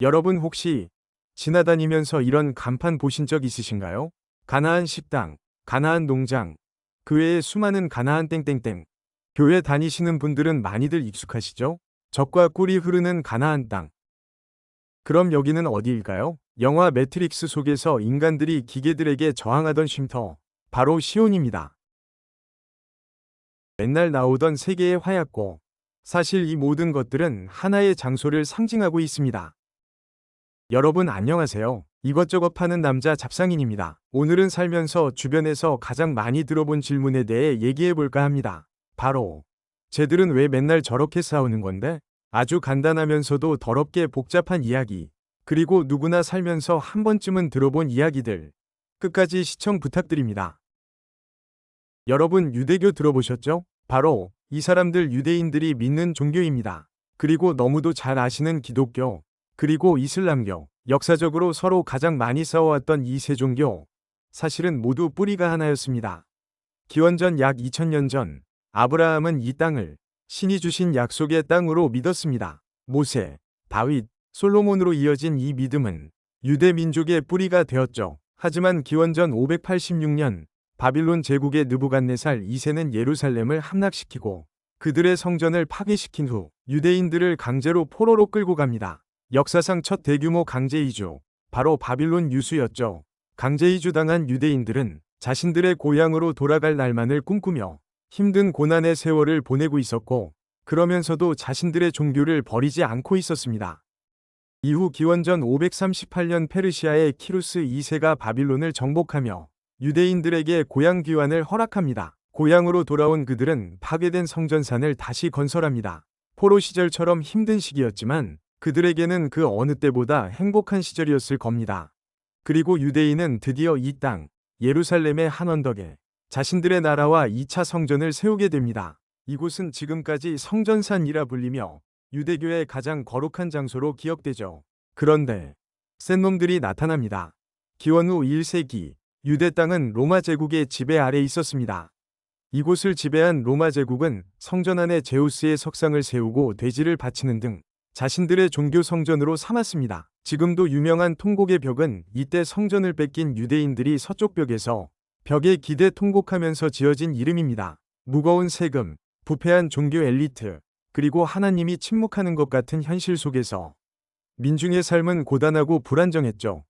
여러분 혹시 지나다니면서 이런 간판 보신 적 있으신가요? 가나안 식당, 가나안 농장, 그 외에 수많은 가나안 땡땡땡. 교회 다니시는 분들은 많이들 익숙하시죠? 젖과 꿀이 흐르는 가나안 땅. 그럼 여기는 어디일까요? 영화 매트릭스 속에서 인간들이 기계들에게 저항하던 쉼터, 바로 시온입니다. 맨날 나오던 세계의 화약고. 사실 이 모든 것들은 하나의 장소를 상징하고 있습니다. 여러분 안녕하세요. 이것저것 파는 남자 잡상인입니다. 오늘은 살면서 주변에서 가장 많이 들어본 질문에 대해 얘기해 볼까 합니다. 바로, 쟤들은 왜 맨날 저렇게 싸우는 건데? 아주 간단하면서도 더럽게 복잡한 이야기. 그리고 누구나 살면서 한 번쯤은 들어본 이야기들. 끝까지 시청 부탁드립니다. 여러분 유대교 들어보셨죠? 바로 이 사람들 유대인들이 믿는 종교입니다. 그리고 너무도 잘 아시는 기독교, 그리고 이슬람교, 역사적으로 서로 가장 많이 싸워왔던 이 세 종교, 사실은 모두 뿌리가 하나였습니다. 기원전 약 2000년 전, 아브라함은 이 땅을 신이 주신 약속의 땅으로 믿었습니다. 모세, 다윗, 솔로몬으로 이어진 이 믿음은 유대 민족의 뿌리가 되었죠. 하지만 기원전 586년, 바빌론 제국의 느부갓네살 2세는 예루살렘을 함락시키고 그들의 성전을 파괴시킨 후 유대인들을 강제로 포로로 끌고 갑니다. 역사상 첫 대규모 강제 이주, 바로 바빌론 유수였죠. 강제 이주당한 유대인들은 자신들의 고향으로 돌아갈 날만을 꿈꾸며 힘든 고난의 세월을 보내고 있었고, 그러면서도 자신들의 종교를 버리지 않고 있었습니다. 이후 기원전 538년 페르시아의 키루스 2세가 바빌론을 정복하며 유대인들에게 고향 귀환을 허락합니다. 고향으로 돌아온 그들은 파괴된 성전산을 다시 건설합니다. 포로 시절처럼 힘든 시기였지만 그들에게는 그 어느 때보다 행복한 시절이었을 겁니다. 그리고 유대인은 드디어 이 땅, 예루살렘의 한 언덕에 자신들의 나라와 2차 성전을 세우게 됩니다. 이곳은 지금까지 성전산이라 불리며 유대교의 가장 거룩한 장소로 기억되죠. 그런데 센 놈들이 나타납니다. 기원 후 1세기, 유대 땅은 로마 제국의 지배 아래 있었습니다. 이곳을 지배한 로마 제국은 성전 안에 제우스의 석상을 세우고 돼지를 바치는 등 자신들의 종교 성전으로 삼았습니다. 지금도 유명한 통곡의 벽은 이때 성전을 뺏긴 유대인들이 서쪽 벽에서 벽에 기대 통곡하면서 지어진 이름입니다. 무거운 세금, 부패한 종교 엘리트, 그리고 하나님이 침묵하는 것 같은 현실 속에서 민중의 삶은 고단하고 불안정했죠.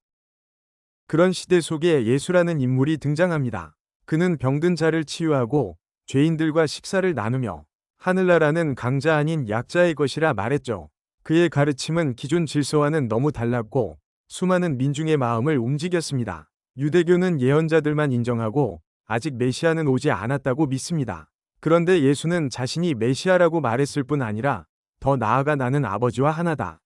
그런 시대 속에 예수라는 인물이 등장합니다. 그는 병든 자를 치유하고 죄인들과 식사를 나누며 하늘나라는 강자 아닌 약자의 것이라 말했죠. 그의 가르침은 기존 질서와는 너무 달랐고 수많은 민중의 마음을 움직였습니다. 유대교는 예언자들만 인정하고 아직 메시아는 오지 않았다고 믿습니다. 그런데 예수는 자신이 메시아라고 말했을 뿐 아니라 더 나아가 나는 아버지와 하나다.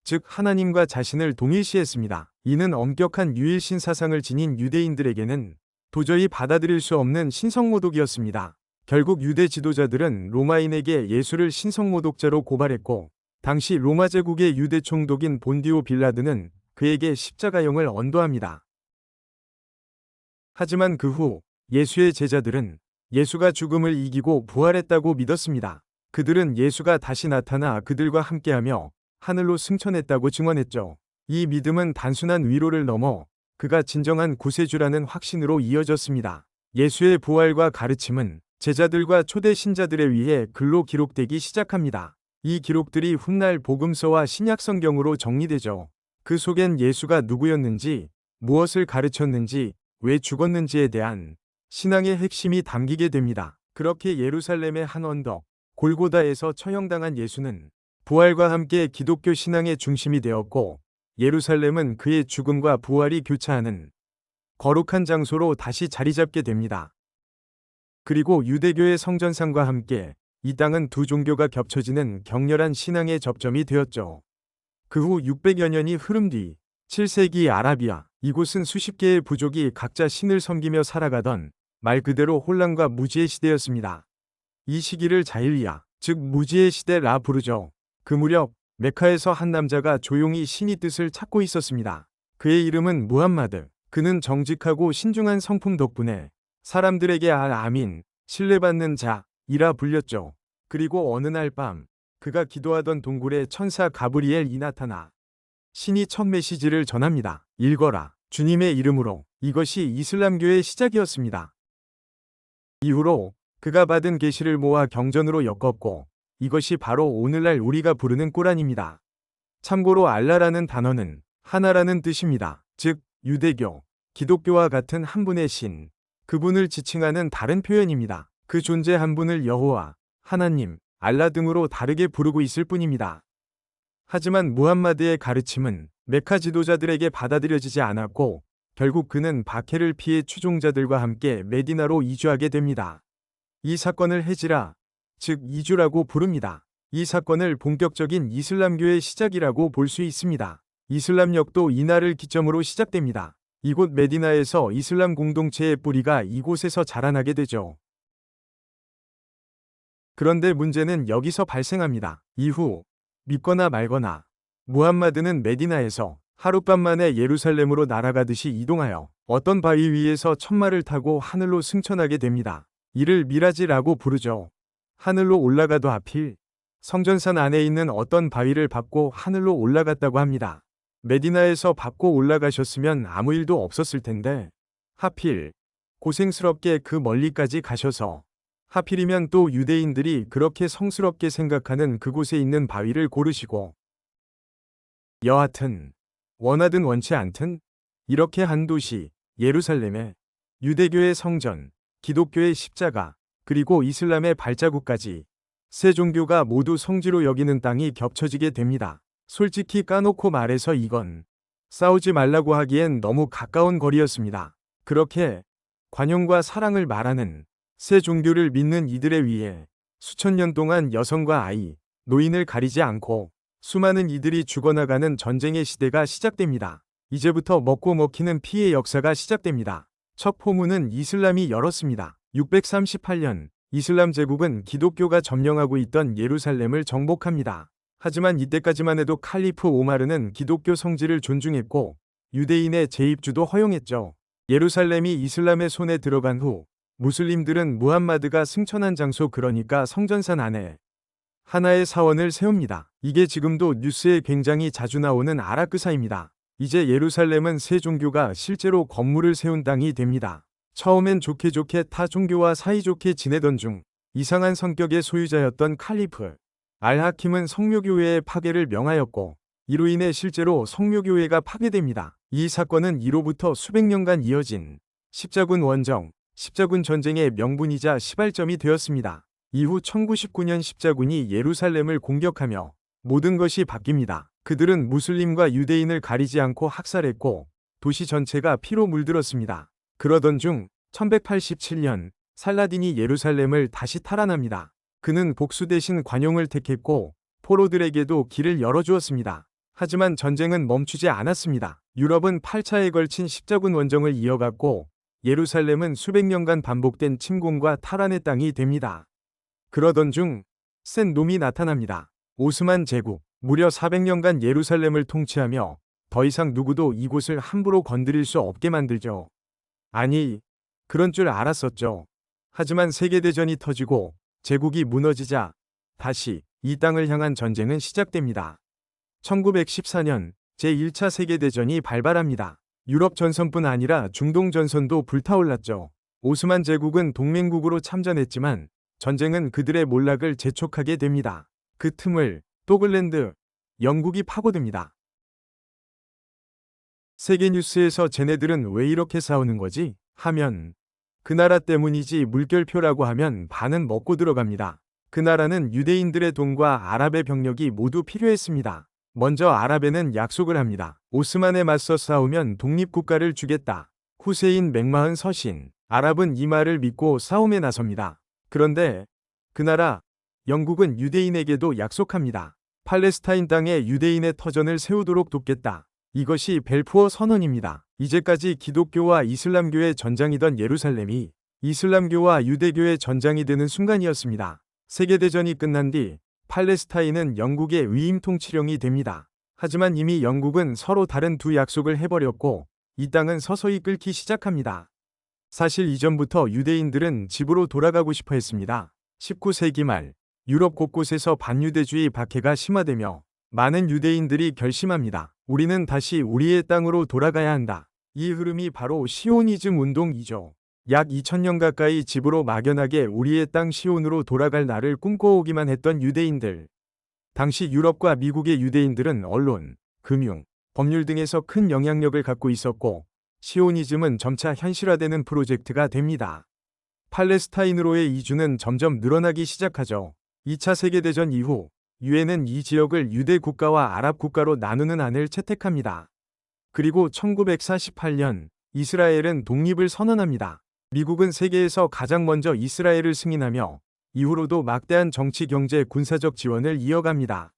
즉 하나님과 자신을 동일시했습니다. 이는 엄격한 유일신 사상을 지닌 유대인들에게는 도저히 받아들일 수 없는 신성모독이었습니다. 결국 유대 지도자들은 로마인에게 예수를 신성모독자로 고발했고, 당시 로마 제국의 유대 총독인 본디오 빌라드는 그에게 십자가형을 언도합니다. 하지만 그 후 예수의 제자들은 예수가 죽음을 이기고 부활했다고 믿었습니다. 그들은 예수가 다시 나타나 그들과 함께하며 하늘로 승천했다고 증언했죠. 이 믿음은 단순한 위로를 넘어 그가 진정한 구세주라는 확신으로 이어졌습니다. 예수의 부활과 가르침은 제자들과 초대 신자들에 의해 글로 기록되기 시작합니다. 이 기록들이 훗날 복음서와 신약성경으로 정리되죠. 그 속엔 예수가 누구였는지, 무엇을 가르쳤는지, 왜 죽었는지에 대한 신앙의 핵심이 담기게 됩니다. 그렇게 예루살렘의 한 언덕, 골고다에서 처형당한 예수는 부활과 함께 기독교 신앙의 중심이 되었고, 예루살렘은 그의 죽음과 부활이 교차하는 거룩한 장소로 다시 자리 잡게 됩니다. 그리고 유대교의 성전상과 함께 이 땅은 두 종교가 겹쳐지는 격렬한 신앙의 접점이 되었죠. 그 후 600여 년이 흐름 뒤 7세기 아라비아, 이곳은 수십 개의 부족이 각자 신을 섬기며 살아가던 말 그대로 혼란과 무지의 시대였습니다. 이 시기를 자힐리아, 즉 무지의 시대라 부르죠. 그 무렵 메카에서 한 남자가 조용히 신의 뜻을 찾고 있었습니다. 그의 이름은 무함마드. 그는 정직하고 신중한 성품 덕분에 사람들에게 아민, 신뢰받는 자이라 불렸죠. 그리고 어느 날 밤 그가 기도하던 동굴에 천사 가브리엘이 나타나 신이 첫 메시지를 전합니다. 읽어라. 주님의 이름으로. 이것이 이슬람교의 시작이었습니다. 이후로 그가 받은 계시를 모아 경전으로 엮었고 이것이 바로 오늘날 우리가 부르는 꾸란입니다. 참고로 알라라는 단어는 하나라는 뜻입니다. 즉 유대교, 기독교와 같은 한 분의 신, 그분을 지칭하는 다른 표현입니다. 그 존재 한 분을 여호와, 하나님, 알라 등으로 다르게 부르고 있을 뿐입니다. 하지만 무함마드의 가르침은 메카 지도자들에게 받아들여지지 않았고 결국 그는 박해를 피해 추종자들과 함께 메디나로 이주하게 됩니다. 이 사건을 헤지라, 즉 이주라고 부릅니다. 이 사건을 본격적인 이슬람교의 시작이라고 볼 수 있습니다. 이슬람력도 이날을 기점으로 시작됩니다. 이곳 메디나에서 이슬람 공동체의 뿌리가 이곳에서 자라나게 되죠. 그런데 문제는 여기서 발생합니다. 이후 믿거나 말거나 무함마드는 메디나에서 하룻밤 만에 예루살렘으로 날아가듯이 이동하여 어떤 바위 위에서 천마를 타고 하늘로 승천하게 됩니다. 이를 미라지라고 부르죠. 하늘로 올라가도 하필 성전산 안에 있는 어떤 바위를 밟고 하늘로 올라갔다고 합니다. 메디나에서 밟고 올라가셨으면 아무 일도 없었을 텐데 하필 고생스럽게 그 멀리까지 가셔서 하필이면 또 유대인들이 그렇게 성스럽게 생각하는 그곳에 있는 바위를 고르시고 여하튼 원하든 원치 않든 이렇게 한 도시 예루살렘에 유대교의 성전, 기독교의 십자가, 그리고 이슬람의 발자국까지 세 종교가 모두 성지로 여기는 땅이 겹쳐지게 됩니다. 솔직히 까놓고 말해서 이건 싸우지 말라고 하기엔 너무 가까운 거리였습니다. 그렇게 관용과 사랑을 말하는 세 종교를 믿는 이들에 의해 수천 년 동안 여성과 아이, 노인을 가리지 않고 수많은 이들이 죽어나가는 전쟁의 시대가 시작됩니다. 이제부터 먹고 먹히는 피의 역사가 시작됩니다. 첫 포문은 이슬람이 열었습니다. 638년 이슬람 제국은 기독교가 점령하고 있던 예루살렘을 정복합니다. 하지만 이때까지만 해도 칼리프 오마르는 기독교 성지를 존중했고 유대인의 재입주도 허용했죠. 예루살렘이 이슬람의 손에 들어간 후 무슬림들은 무함마드가 승천한 장소, 그러니까 성전산 안에 하나의 사원을 세웁니다. 이게 지금도 뉴스에 굉장히 자주 나오는 아라크사입니다. 이제 예루살렘은 세 종교가 실제로 건물을 세운 땅이 됩니다. 처음엔 좋게 타 종교와 사이좋게 지내던 중 이상한 성격의 소유자였던 칼리프 알하킴은 성묘교회의 파괴를 명하였고 이로 인해 실제로 성묘교회가 파괴됩니다. 이 사건은 이로부터 수백 년간 이어진 십자군 원정, 십자군 전쟁의 명분이자 시발점이 되었습니다. 이후 1099년 십자군이 예루살렘을 공격하며 모든 것이 바뀝니다. 그들은 무슬림과 유대인을 가리지 않고 학살했고 도시 전체가 피로 물들었습니다. 그러던 중 1187년 살라딘이 예루살렘을 다시 탈환합니다. 그는 복수 대신 관용을 택했고 포로들에게도 길을 열어주었습니다. 하지만 전쟁은 멈추지 않았습니다. 유럽은 8차에 걸친 십자군 원정을 이어갔고 예루살렘은 수백 년간 반복된 침공과 탈환의 땅이 됩니다. 그러던 중 센 놈이 나타납니다. 오스만 제국. 무려 400년간 예루살렘을 통치하며 더 이상 누구도 이곳을 함부로 건드릴 수 없게 만들죠. 아니, 그런 줄 알았었죠. 하지만 세계대전이 터지고 제국이 무너지자 다시 이 땅을 향한 전쟁은 시작됩니다. 1914년 제1차 세계대전이 발발합니다. 유럽 전선뿐 아니라 중동 전선도 불타올랐죠. 오스만 제국은 동맹국으로 참전했지만 전쟁은 그들의 몰락을 재촉하게 됩니다. 그 틈을 또글랜드, 영국이 파고듭니다. 세계 뉴스에서 쟤네들은 왜 이렇게 싸우는 거지? 하면 그 나라 때문이지 물결표라고 하면 반은 먹고 들어갑니다. 그 나라는 유대인들의 돈과 아랍의 병력이 모두 필요했습니다. 먼저 아랍에는 약속을 합니다. 오스만에 맞서 싸우면 독립국가를 주겠다. 후세인 맥마흔 서신. 아랍은 이 말을 믿고 싸움에 나섭니다. 그런데 그 나라 영국은 유대인에게도 약속합니다. 팔레스타인 땅에 유대인의 터전을 세우도록 돕겠다. 이것이 벨푸어 선언입니다. 이제까지 기독교와 이슬람교의 전장이던 예루살렘이 이슬람교와 유대교의 전장이 되는 순간이었습니다. 세계대전이 끝난 뒤 팔레스타인은 영국의 위임 통치령이 됩니다. 하지만 이미 영국은 서로 다른 두 약속을 해버렸고 이 땅은 서서히 끓기 시작합니다. 사실 이전부터 유대인들은 집으로 돌아가고 싶어 했습니다. 19세기 말 유럽 곳곳에서 반유대주의 박해가 심화되며 많은 유대인들이 결심합니다. 우리는 다시 우리의 땅으로 돌아가야 한다. 이 흐름이 바로 시오니즘 운동이죠. 약 2000년 가까이 집으로 막연하게 우리의 땅 시온으로 돌아갈 날을 꿈꿔오기만 했던 유대인들. 당시 유럽과 미국의 유대인들은 언론, 금융, 법률 등에서 큰 영향력을 갖고 있었고, 시오니즘은 점차 현실화되는 프로젝트가 됩니다. 팔레스타인으로의 이주는 점점 늘어나기 시작하죠. 2차 세계대전 이후 유엔은 이 지역을 유대 국가와 아랍 국가로 나누는 안을 채택합니다. 그리고 1948년 이스라엘은 독립을 선언합니다. 미국은 세계에서 가장 먼저 이스라엘을 승인하며 이후로도 막대한 정치, 경제, 군사적 지원을 이어갑니다.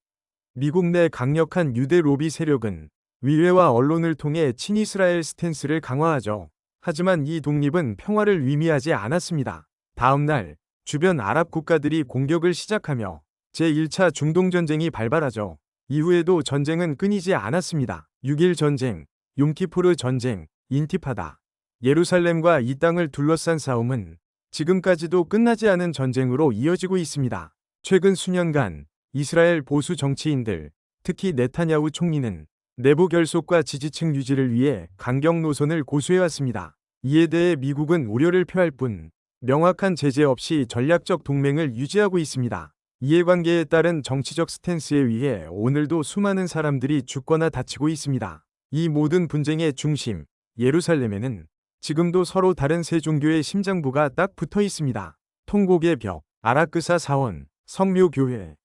미국 내 강력한 유대 로비 세력은 의회와 언론을 통해 친이스라엘 스탠스를 강화하죠. 하지만 이 독립은 평화를 의미하지 않았습니다. 다음 날 주변 아랍 국가들이 공격을 시작하며 제1차 중동전쟁이 발발하죠. 이후에도 전쟁은 끊이지 않았습니다. 6.1 전쟁, 욤키푸르 전쟁, 인티파다. 예루살렘과 이 땅을 둘러싼 싸움은 지금까지도 끝나지 않은 전쟁으로 이어지고 있습니다. 최근 수년간 이스라엘 보수 정치인들, 특히 네타냐후 총리는 내부 결속과 지지층 유지를 위해 강경 노선을 고수해왔습니다. 이에 대해 미국은 우려를 표할 뿐 명확한 제재 없이 전략적 동맹을 유지하고 있습니다. 이해관계에 따른 정치적 스탠스에 의해 오늘도 수많은 사람들이 죽거나 다치고 있습니다. 이 모든 분쟁의 중심, 예루살렘에는 지금도 서로 다른 세 종교의 심장부가 딱 붙어 있습니다. 통곡의 벽, 아라크사 사원, 성묘교회,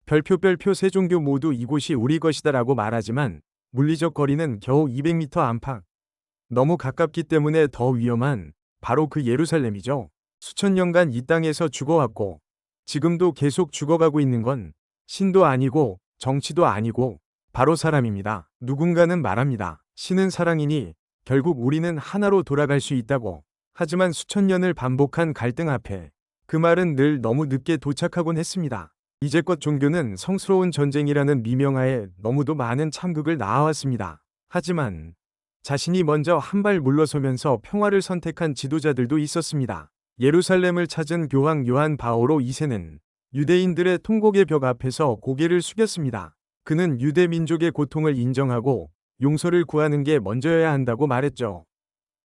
별표 세 종교 모두 이곳이 우리 것이다라고 말하지만 물리적 거리는 겨우 200m 안팎. 너무 가깝기 때문에 더 위험한 바로 그 예루살렘이죠. 수천 년간 이 땅에서 죽어왔고 지금도 계속 죽어가고 있는 건 신도 아니고 정치도 아니고 바로 사람입니다. 누군가는 말합니다. 신은 사랑이니 결국 우리는 하나로 돌아갈 수 있다고. 하지만 수천 년을 반복한 갈등 앞에 그 말은 늘 너무 늦게 도착하곤 했습니다. 이제껏 종교는 성스러운 전쟁이라는 미명하에 너무도 많은 참극을 낳아왔습니다. 하지만 자신이 먼저 한 발 물러서면서 평화를 선택한 지도자들도 있었습니다. 예루살렘을 찾은 교황 요한 바오로 2세는 유대인들의 통곡의 벽 앞에서 고개를 숙였습니다. 그는 유대 민족의 고통을 인정하고 용서를 구하는 게 먼저여야 한다고 말했죠.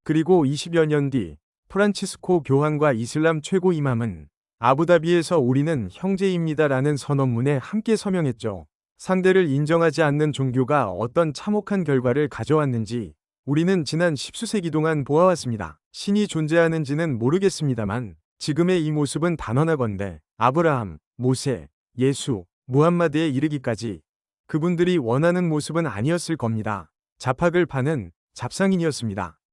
그리고 20여 년 뒤 프란치스코 교황과 이슬람 최고 이맘은 아부다비에서 우리는 형제입니다라는 선언문에 함께 서명했죠. 상대를 인정하지 않는 종교가 어떤 참혹한 결과를 가져왔는지 우리는 지난 10수세기 동안 보아왔습니다. 신이 존재하는지는 모르겠습니다만 지금의 이 모습은 단언하건대 아브라함, 모세, 예수, 무함마드에 이르기까지 그분들이 원하는 모습은 아니었을 겁니다. 잡학을 파는 잡상인이었습니다.